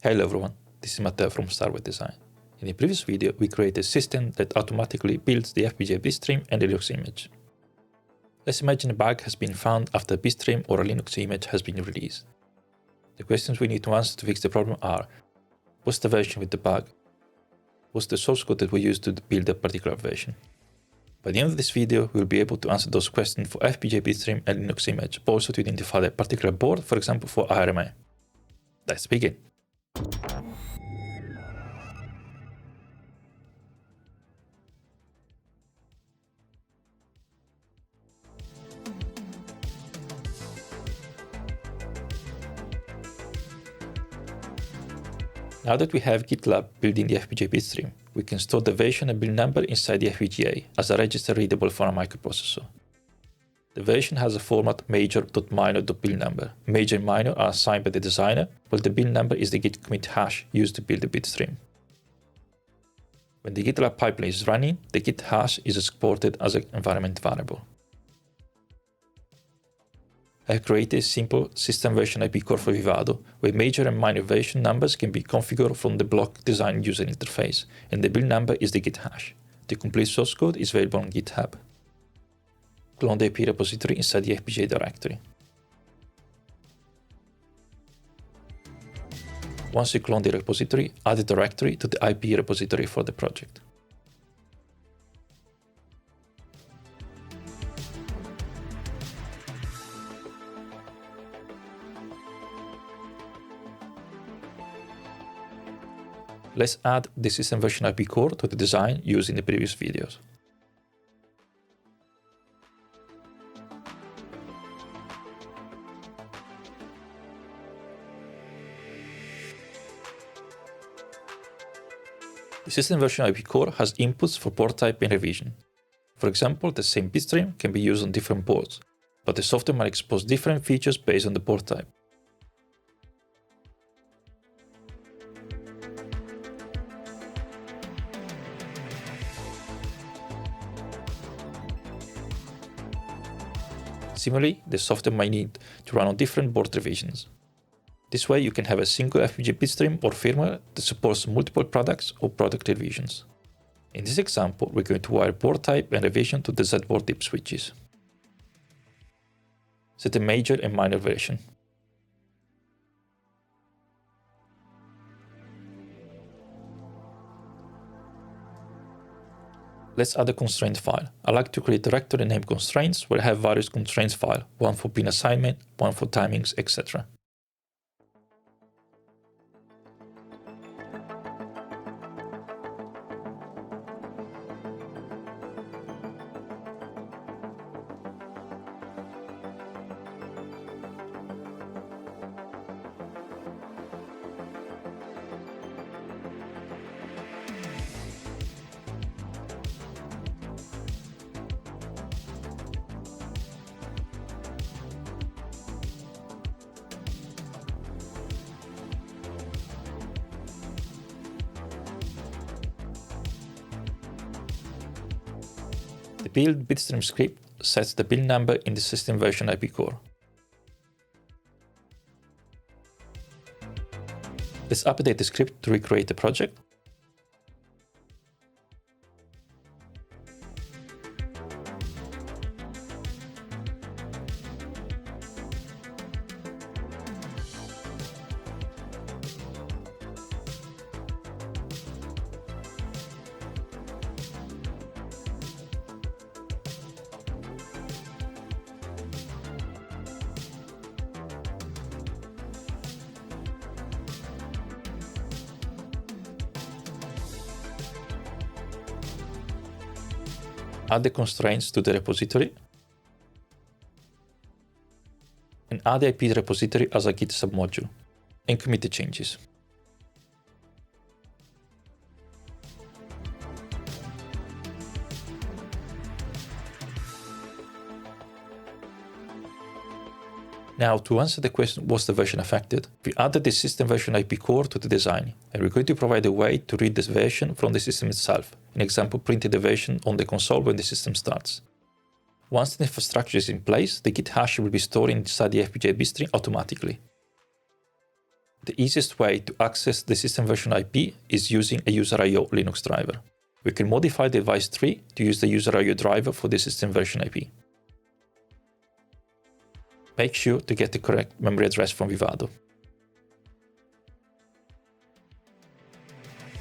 Hello everyone, this is Matteo from Starway Design. In the previous video, we created a system that automatically builds the FPGA bitstream and the Linux image. Let's imagine a bug has been found after a bitstream or a Linux image has been released. The questions we need to answer to fix the problem are: what's the version with the bug? What's the source code that we use to build a particular version? By the end of this video, we'll be able to answer those questions for FPGA bitstream and Linux image, but also to identify a particular board, for example for ARMA. Let's begin. Now that we have GitLab building the FPGA bitstream, we can store the version and build number inside the FPGA as a register readable for a microprocessor. The version has a format major.minor.build number. Major and minor are assigned by the designer, while the build number is the git commit hash used to build the bitstream. When the GitLab pipeline is running, the git hash is exported as an environment variable. I have created a simple system version IP core for Vivado, where major and minor version numbers can be configured from the block design user interface, and the build number is the git hash. The complete source code is available on GitHub. Clone the IP repository inside the FPGA directory. Once you clone the repository, add the directory to the IP repository for the project. Let's add the system version IP core to the design used in the previous videos. The system version IP core has inputs for board type and revision. For example, the same bitstream can be used on different boards, but the software might expose different features based on the board type. Similarly, the software might need to run on different board revisions. This way you can have a single FPGA bitstream or firmware that supports multiple products or product revisions. In this example, we're going to wire board type and revision to the Z-board DIP switches. Set a major and minor version. Let's add a constraint file. I like to create a directory named constraints where I have various constraints files, one for pin assignment, one for timings, etc. The build bitstream script sets the build number in the system version IP core. Let's update the script to recreate the project. Add the constraints to the repository, and add the IP repository as a Git submodule, and commit the changes. Now, to answer the question, what's the version affected, we added the system version IP core to the design, and we're going to provide a way to read this version from the system itself. An example printed the version on the console when the system starts. Once the infrastructure is in place, the git hash will be stored inside the FPGA bitstream automatically. The easiest way to access the system version IP is using a user.io Linux driver. We can modify the device tree to use the user.io driver for the system version IP. Make sure to get the correct memory address from Vivado.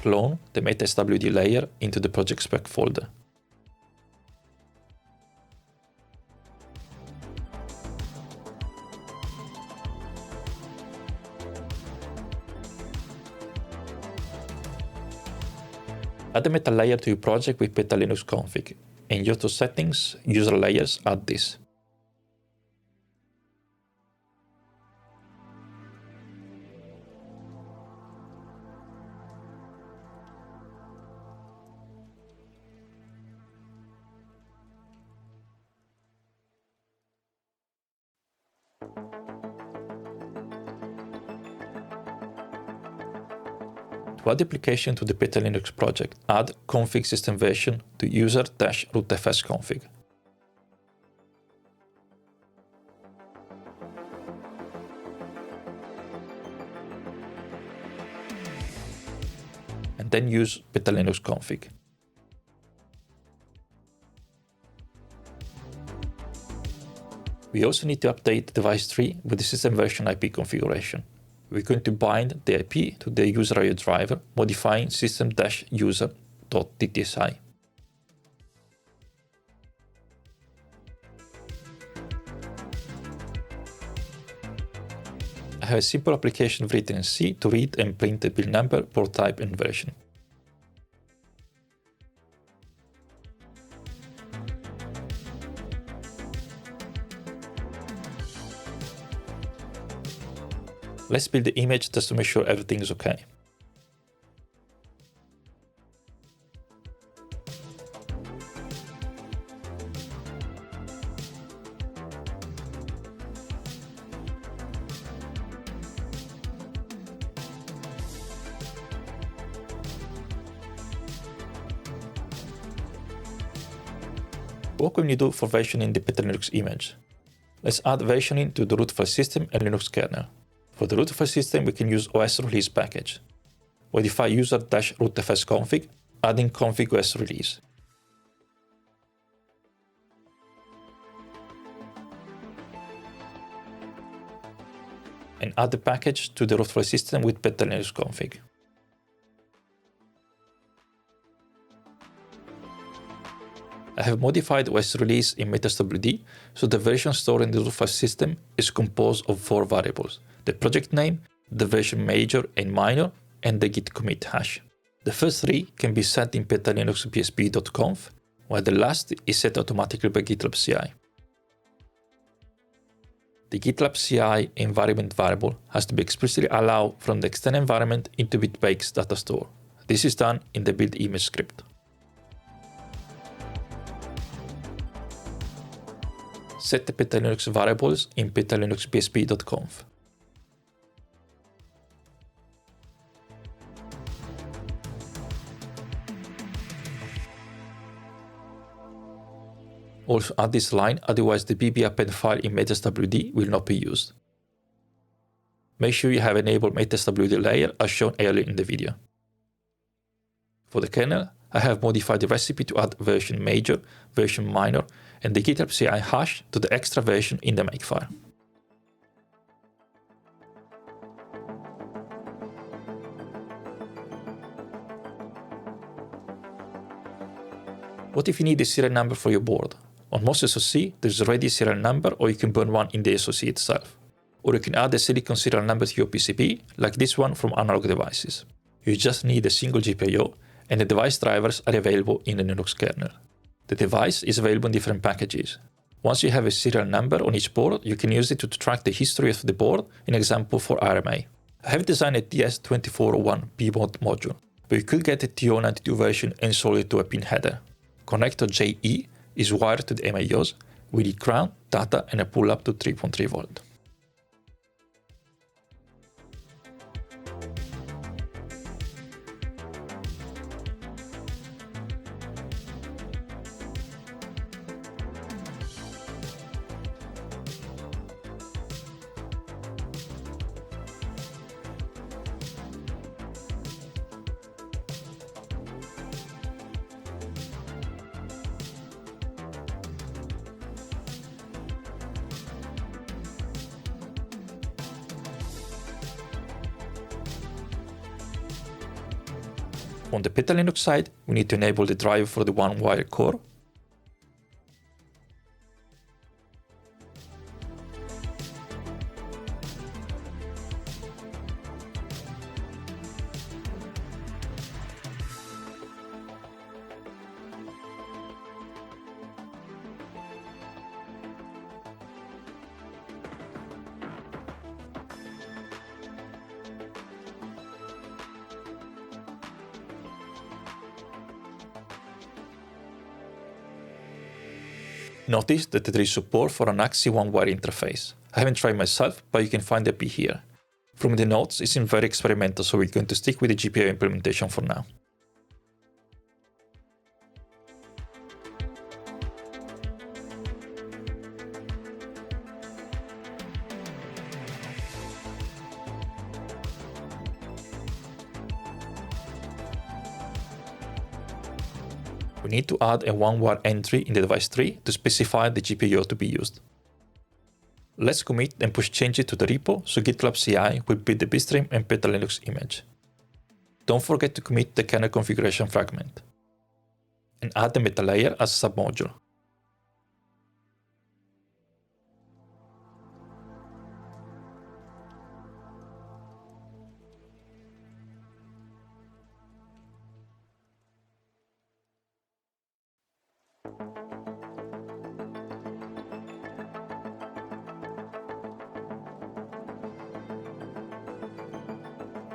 Clone the MetaSWD layer into the project spec folder. Add the meta layer to your project with PetaLinux config. In your two settings, user layers, add this. To add the application to the PetaLinux project, add config system version to user-rootfs config. And then use PetaLinux config. We also need to update the device tree with the system version IP configuration. We're going to bind the IP to the user.io driver, modifying system-user.ttsi. I have a simple application written in C to read and print the build number, port type, and version. Let's build the image just to make sure everything is okay. What can you do for versioning the PetaLinux image? Let's add versioning to the root file system and Linux kernel. For the root file system, we can use OS release package. Modify user-rootfs config, adding config OS release. And add the package to the root file system with PetaLinux config. I have modified OS release in MetaSWD, so the version stored in the root file system is composed of 4 variables: the project name, the version major and minor, and the git commit hash. The first 3 can be set in PetaLinux.bsp.conf, while the last is set automatically by GitLab CI. The GitLab CI environment variable has to be explicitly allowed from the external environment into Bitbake's data store. This is done in the build image script. Set the PetaLinux variables in PetaLinux.bsp.conf. Also add this line, otherwise the bb append file in MetaSWD will not be used. Make sure you have enabled MetaSWD layer as shown earlier in the video. For the kernel, I have modified the recipe to add version major, version minor, and the GitLab CI hash to the extra version in the makefile. What if you need a serial number for your board? On most SoC, there's already a serial number, or you can burn one in the SoC itself. Or you can add a silicon serial number to your PCB, like this one from Analog Devices. You just need a single GPIO, and the device drivers are available in the Linux kernel. The device is available in different packages. Once you have a serial number on each board, you can use it to track the history of the board, in example for RMA. I have designed a TS241 PMOD module, but you could get a TO92 version and solder it to a pin header. Connector JE is wired to the MIOs with a ground, data, and a pull-up to 3.3 volt. On the PetaLinux side, we need to enable the driver for the one-wire core. Notice that there is support for an AXI one-wire interface. I haven't tried myself, but you can find the IP here. From the notes, it seems very experimental, so we're going to stick with the GPIO implementation for now. We need to add a one-wire entry in the device tree to specify the GPIO to be used. Let's commit and push changes to the repo so GitLab CI will build the bitstream and PetaLinux image. Don't forget to commit the kernel configuration fragment. And add the meta layer as a submodule.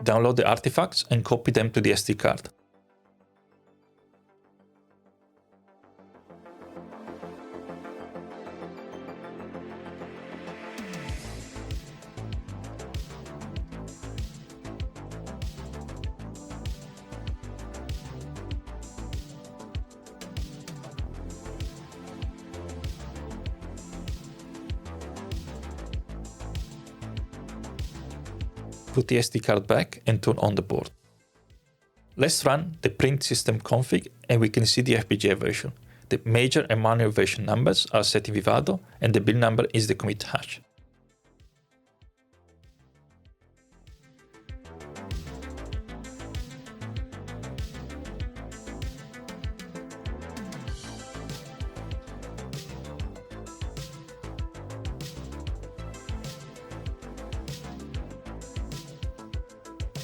Download the artifacts and copy them to the SD card. Put the SD card back and turn on the board. Let's run the print system config and we can see the FPGA version. The major and minor version numbers are set in Vivado and the build number is the commit hash.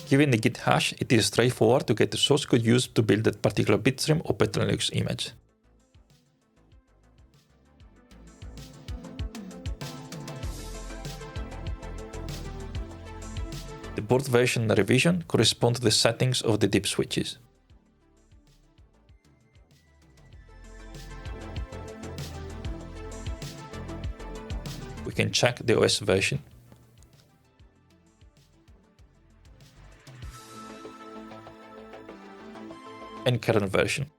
Given the git hash, it is straightforward to get the source code used to build that particular bitstream or PetaLinux image. The board version revision corresponds to the settings of the DIP switches. We can check the OS version. And kernel version.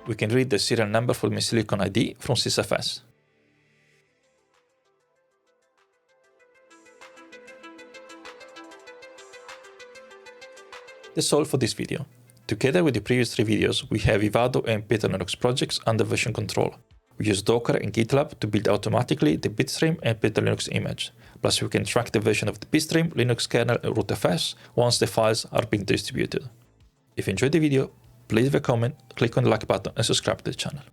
We can read the serial number for my Silicon ID from sysfs. That's all for this video. Together with the previous 3 videos, we have Vivado and PetaLinux projects under version control. We use Docker and GitLab to build automatically the bitstream and PetaLinux image. Plus, we can track the version of the bitstream, Linux kernel, and rootfs once the files are being distributed. If you enjoyed the video, please leave a comment, click on the like button, and subscribe to the channel.